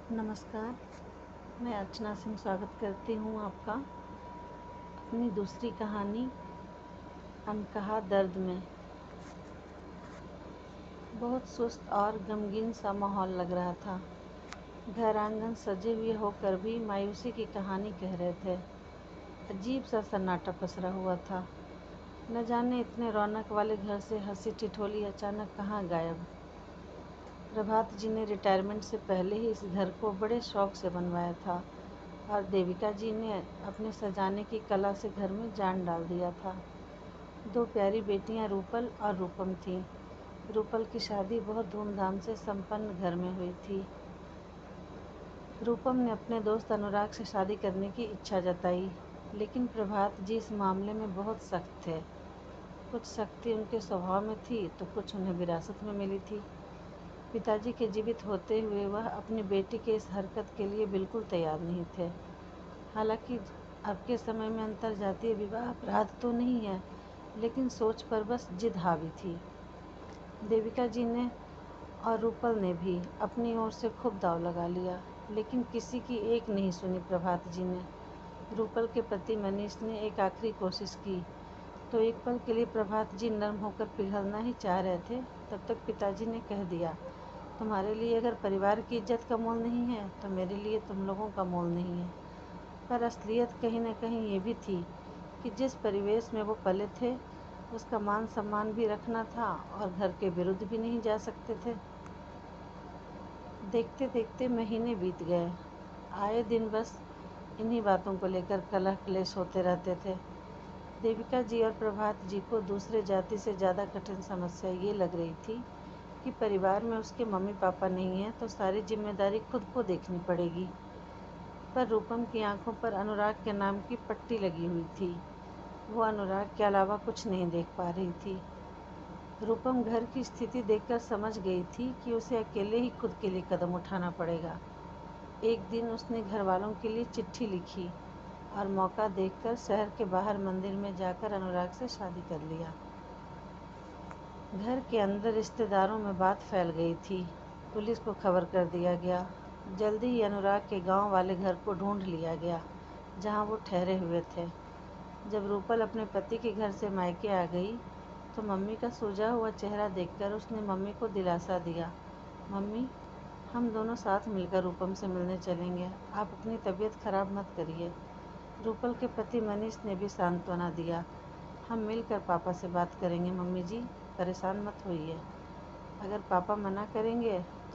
नमस्कार, मैं अर्चना सिंह स्वागत करती हूँ आपका अपनी दूसरी कहानी अनकहा दर्द में। बहुत सुस्त और गमगीन सा माहौल लग रहा था। घर आंगन सजे हुए होकर भी मायूसी की कहानी कह रहे थे। अजीब सा सन्नाटा पसरा हुआ था। न जाने इतने रौनक वाले घर से हंसी ठिठोली अचानक कहाँ गायब। प्रभात जी ने रिटायरमेंट से पहले ही इस घर को बड़े शौक से बनवाया था और देविका जी ने अपने सजाने की कला से घर में जान डाल दिया था। 2 प्यारी बेटियां रूपल और रूपम थीं। रूपल की शादी बहुत धूमधाम से संपन्न घर में हुई थी। रूपम ने अपने दोस्त अनुराग से शादी करने की इच्छा जताई, लेकिन प्रभात जी इस मामले में बहुत सख्त थे। कुछ सख्ती उनके स्वभाव में थी तो कुछ उन्हें विरासत में मिली थी। पिताजी के जीवित होते हुए वह अपनी बेटी के इस हरकत के लिए बिल्कुल तैयार नहीं थे। हालांकि अब के समय में अंतरजातीय विवाह अपराध तो नहीं है, लेकिन सोच पर बस जिद हावी थी। देविका जी ने और रूपल ने भी अपनी ओर से खूब दांव लगा लिया, लेकिन किसी की एक नहीं सुनी प्रभात जी ने। रूपल के पति मनीष ने एक आखिरी कोशिश की तो एक पल के लिए प्रभात जी नर्म होकर पिघलना ही चाह रहे थे, तब तक पिताजी ने कह दिया, तुम्हारे लिए अगर परिवार की इज्जत का मोल नहीं है तो मेरे लिए तुम लोगों का मोल नहीं है। पर असलियत कहीं न कहीं ये भी थी कि जिस परिवेश में वो पले थे उसका मान सम्मान भी रखना था और घर के विरुद्ध भी नहीं जा सकते थे। देखते देखते महीने बीत गए। आए दिन बस इन्हीं बातों को लेकर कलह क्लेश होते रहते थे। देविका जी और प्रभात जी को दूसरे जाति से ज़्यादा कठिन समस्या ये लग रही थी कि परिवार में उसके मम्मी पापा नहीं हैं तो सारी जिम्मेदारी खुद को देखनी पड़ेगी। पर रूपम की आंखों पर अनुराग के नाम की पट्टी लगी हुई थी। वो अनुराग के अलावा कुछ नहीं देख पा रही थी। रूपम घर की स्थिति देखकर समझ गई थी कि उसे अकेले ही खुद के लिए कदम उठाना पड़ेगा। एक दिन उसने घर वालों के लिए चिट्ठी लिखी और मौका देखकर शहर के बाहर मंदिर में जाकर अनुराग से शादी कर लिया। घर के अंदर रिश्तेदारों में बात फैल गई थी। पुलिस को खबर कर दिया गया। जल्दी ही अनुराग के गांव वाले घर को ढूंढ लिया गया जहां वो ठहरे हुए थे। जब रूपल अपने पति के घर से मायके आ गई तो मम्मी का सूजा हुआ चेहरा देखकर उसने मम्मी को दिलासा दिया, मम्मी, हम दोनों साथ मिलकर रूपम से मिलने चलेंगे, आप अपनी तबीयत खराब मत करिए। रूपल के पति मनीष ने भी सांत्वना दिया, हम मिलकर पापा से बात करेंगे मम्मी जी, परेशान मत होइए। अगर पापा मना करेंगे